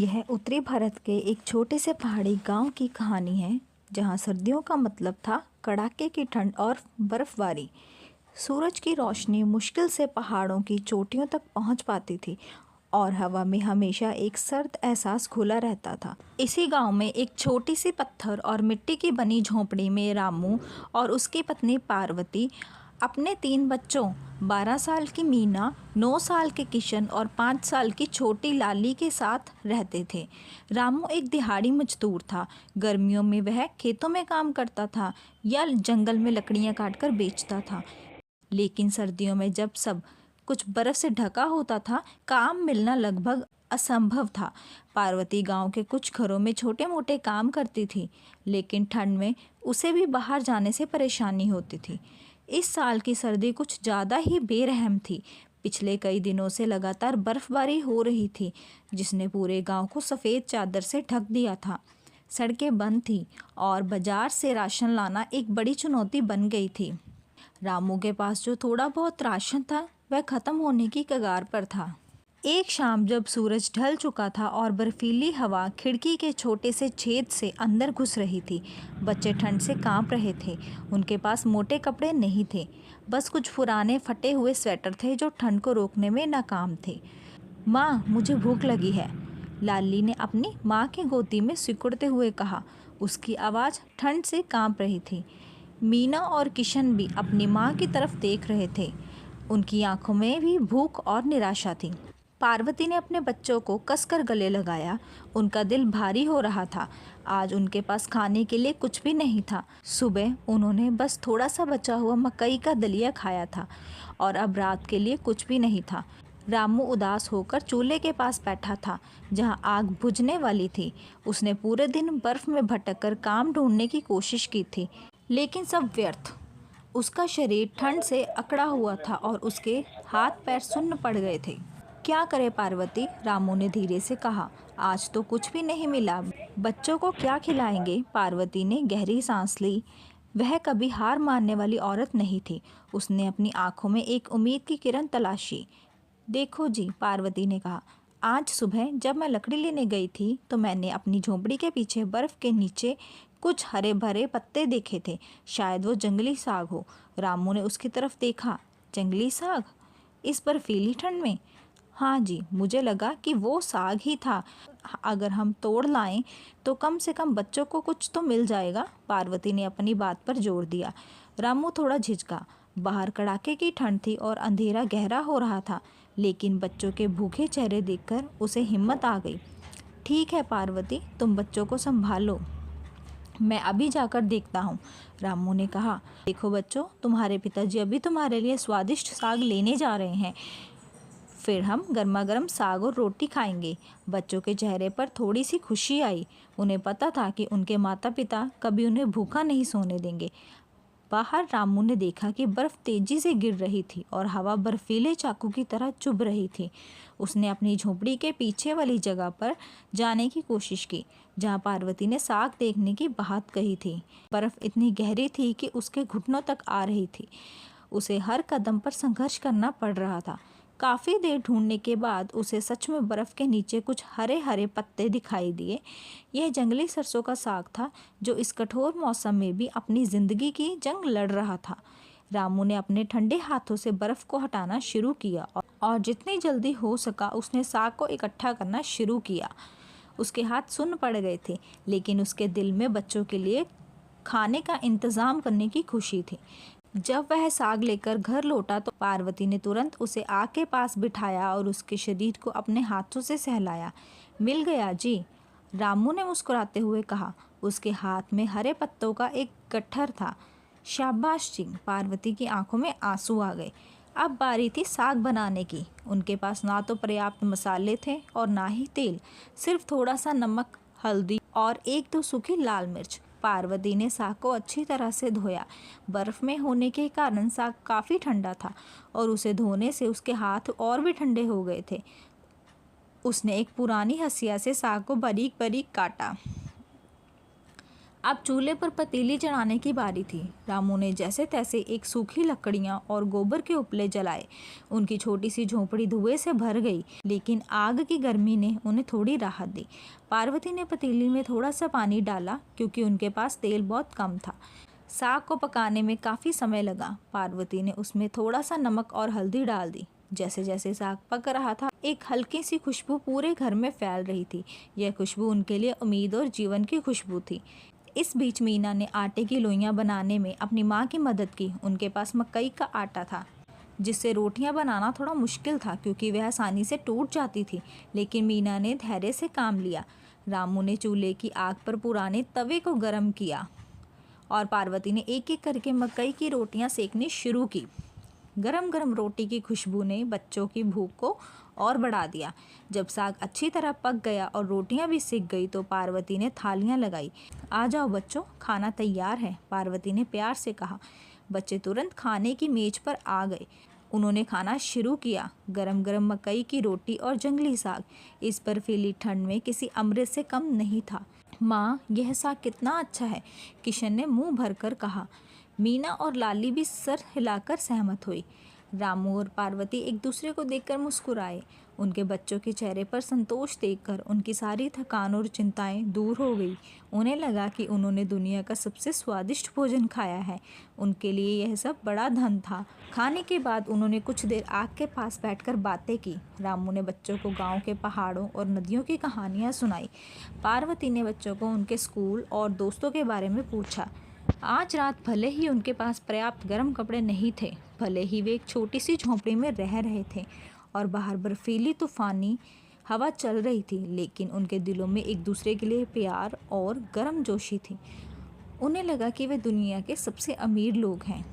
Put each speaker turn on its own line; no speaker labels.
यह उत्तरी भारत के एक छोटे से पहाड़ी गांव की कहानी है जहां सर्दियों का मतलब था कड़ाके की ठंड और बर्फबारी। सूरज की रोशनी मुश्किल से पहाड़ों की चोटियों तक पहुंच पाती थी और हवा में हमेशा एक सर्द एहसास घुला रहता था। इसी गांव में एक छोटी सी पत्थर और मिट्टी की बनी झोंपड़ी में रामू और उसकी पत्नी पार्वती अपने 3 बच्चों 12 साल की मीना, 9 साल के किशन और 5 साल की छोटी लाली के साथ रहते थे। रामू एक दिहाड़ी मजदूर था। गर्मियों में वह खेतों में काम करता था या जंगल में लकड़ियां काटकर बेचता था। लेकिन सर्दियों में जब सब कुछ बर्फ से ढका होता था, काम मिलना लगभग असंभव था। पार्वती गांव के कुछ घरों में छोटे मोटे काम करती थी, लेकिन ठंड में उसे भी बाहर जाने से परेशानी होती थी। इस साल की सर्दी कुछ ज़्यादा ही बेरहम थी। पिछले कई दिनों से लगातार बर्फबारी हो रही थी, जिसने पूरे गांव को सफ़ेद चादर से ढक दिया था। सड़कें बंद थीं और बाजार से राशन लाना एक बड़ी चुनौती बन गई थी। रामू के पास जो थोड़ा बहुत राशन था वह ख़त्म होने की कगार पर था। एक शाम जब सूरज ढल चुका था और बर्फीली हवा खिड़की के छोटे से छेद से अंदर घुस रही थी, बच्चे ठंड से कांप रहे थे। उनके पास मोटे कपड़े नहीं थे, बस कुछ पुराने फटे हुए स्वेटर थे जो ठंड को रोकने में नाकाम थे। माँ, मुझे भूख लगी है, लाली ने अपनी माँ की गोदी में सिकुड़ते हुए कहा। उसकी आवाज़ ठंड से कांप रही थी। मीना और किशन भी अपनी माँ की तरफ देख रहे थे। उनकी आंखों में भी भूख और निराशा थी। पार्वती ने अपने बच्चों को कसकर गले लगाया। उनका दिल भारी हो रहा था। आज उनके पास खाने के लिए कुछ भी नहीं था। सुबह उन्होंने बस थोड़ा सा बचा हुआ मकई का दलिया खाया था और अब रात के लिए कुछ भी नहीं था। रामू उदास होकर चूल्हे के पास बैठा था, जहां आग बुझने वाली थी। उसने पूरे दिन बर्फ में भटककर काम ढूंढने की कोशिश की थी, लेकिन सब व्यर्थ। उसका शरीर ठंड से अकड़ा हुआ था और उसके हाथ पैर सुन्न पड़ गए थे। क्या करे पार्वती, रामू ने धीरे से कहा। आज तो कुछ भी नहीं मिला, बच्चों को क्या खिलाएंगे? पार्वती ने गहरी सांस ली। वह कभी हार मानने वाली औरत नहीं थी। उसने अपनी आंखों में एक उम्मीद की किरण तलाशी। देखो जी, पार्वती ने कहा, आज सुबह जब मैं लकड़ी लेने गई थी तो मैंने अपनी झोंपड़ी के पीछे बर्फ के नीचे कुछ हरे भरे पत्ते देखे थे। शायद वो जंगली साग हो। रामू ने उसकी तरफ देखा। जंगली साग? इस बर्फीली ठंड में? हाँ जी, मुझे लगा कि वो साग ही था। अगर हम तोड़ लाएं तो कम से कम बच्चों को कुछ तो मिल जाएगा। पार्वती ने अपनी बात पर जोर दिया। रामू थोड़ा झिझका। बाहर कड़ाके की ठंड थी और अंधेरा गहरा हो रहा था, लेकिन बच्चों के भूखे चेहरे देखकर उसे हिम्मत आ गई। ठीक है पार्वती, तुम बच्चों को संभालो, मैं अभी जाकर देखता हूँ, रामू ने कहा। देखो बच्चों, तुम्हारे पिताजी अभी तुम्हारे लिए स्वादिष्ट साग लेने जा रहे हैं। फिर हम गर्मा गर्म साग और रोटी खाएंगे। बच्चों के चेहरे पर थोड़ी सी खुशी आई। उन्हें पता था कि उनके माता पिता कभी उन्हें भूखा नहीं सोने देंगे। बाहर रामू ने देखा कि बर्फ तेजी से गिर रही थी और हवा बर्फीले चाकू की तरह चुभ रही थी। उसने अपनी झोंपड़ी के पीछे वाली जगह पर जाने की कोशिश की, जहां पार्वती ने साग देखने की बात कही थी। बर्फ इतनी गहरी थी कि उसके घुटनों तक आ रही थी। उसे हर कदम पर संघर्ष करना पड़ रहा था। काफ़ी देर ढूंढने के बाद उसे सच में बर्फ़ के नीचे कुछ हरे हरे पत्ते दिखाई दिए। यह जंगली सरसों का साग था, जो इस कठोर मौसम में भी अपनी ज़िंदगी की जंग लड़ रहा था। रामू ने अपने ठंडे हाथों से बर्फ़ को हटाना शुरू किया और जितनी जल्दी हो सका उसने साग को इकट्ठा करना शुरू किया। उसके हाथ सुन्न पड़ गए थे, लेकिन उसके दिल में बच्चों के लिए खाने का इंतज़ाम करने की खुशी थी। जब वह साग लेकर घर लौटा तो पार्वती ने तुरंत उसे आग के पास बिठाया और उसके शरीर को अपने हाथों से सहलाया। मिल गया जी, रामू ने मुस्कुराते हुए कहा। उसके हाथ में हरे पत्तों का एक गट्ठर था। शाबाश जी, पार्वती की आंखों में आंसू आ गए। अब बारी थी साग बनाने की। उनके पास ना तो पर्याप्त मसाले थे और ना ही तेल, सिर्फ थोड़ा सा नमक, हल्दी और 1-2 सूखी लाल मिर्च। पार्वती ने साग को अच्छी तरह से धोया। बर्फ़ में होने के कारण साग काफ़ी ठंडा था और उसे धोने से उसके हाथ और भी ठंडे हो गए थे। उसने एक पुरानी हंसिया से साग को बारीक बारीक काटा। अब चूल्हे पर पतीली चढ़ाने की बारी थी। रामू ने जैसे तैसे एक सूखी लकड़ियाँ और गोबर के उपले जलाए। उनकी छोटी सी झोंपड़ी धुएं से भर गई, लेकिन आग की गर्मी ने उन्हें थोड़ी राहत दी। पार्वती ने पतीली में थोड़ा सा पानी डाला, क्योंकि उनके पास तेल बहुत कम था। साग को पकाने में काफ़ी समय लगा। पार्वती ने उसमें थोड़ा सा नमक और हल्दी डाल दी। जैसे जैसे साग पक रहा था, एक हल्की सी खुशबू पूरे घर में फैल रही थी। यह खुशबू उनके लिए उम्मीद और जीवन की खुशबू थी। इस बीच मीना ने आटे की लोइयां बनाने में अपनी माँ की मदद की। उनके पास मकई का आटा था, जिससे रोटियां बनाना थोड़ा मुश्किल था, क्योंकि वह आसानी से टूट जाती थी। लेकिन मीना ने धैर्य से काम लिया। रामू ने चूल्हे की आग पर पुराने तवे को गर्म किया और पार्वती ने एक एक करके मकई की रोटियां सेकनी शुरू की। गरम गरम रोटी की खुशबू ने बच्चों की भूख को और बढ़ा दिया। जब साग अच्छी तरह पक गया और रोटियां भी सिक गई, तो पार्वती ने थालियां लगाई। आ जाओ बच्चों, खाना तैयार है, पार्वती ने प्यार से कहा। बच्चे तुरंत खाने की मेज पर आ गए। उन्होंने खाना शुरू किया। गरम गरम मकई की रोटी और जंगली साग इस बर्फीली ठंड में किसी अमृत से कम नहीं था। माँ, यह साग कितना अच्छा है, किशन ने मुंह भरकर कहा। मीना और लाली भी सर हिलाकर सहमत हुई। रामू और पार्वती एक दूसरे को देखकर मुस्कुराए। उनके बच्चों के चेहरे पर संतोष देखकर उनकी सारी थकान और चिंताएं दूर हो गई। उन्हें लगा कि उन्होंने दुनिया का सबसे स्वादिष्ट भोजन खाया है। उनके लिए यह सब बड़ा धन था। खाने के बाद उन्होंने कुछ देर आग के पास बैठकर बातें की। रामू ने बच्चों को गांव के पहाड़ों और नदियों की कहानियाँ सुनाई। पार्वती ने बच्चों को उनके स्कूल और दोस्तों के बारे में पूछा। आज रात भले ही उनके पास पर्याप्त गर्म कपड़े नहीं थे, भले ही वे एक छोटी सी झोंपड़ी में रह रहे थे और बाहर बर्फीली तूफानी हवा चल रही थी, लेकिन उनके दिलों में एक दूसरे के लिए प्यार और गर्मजोशी थी। उन्हें लगा कि वे दुनिया के सबसे अमीर लोग हैं।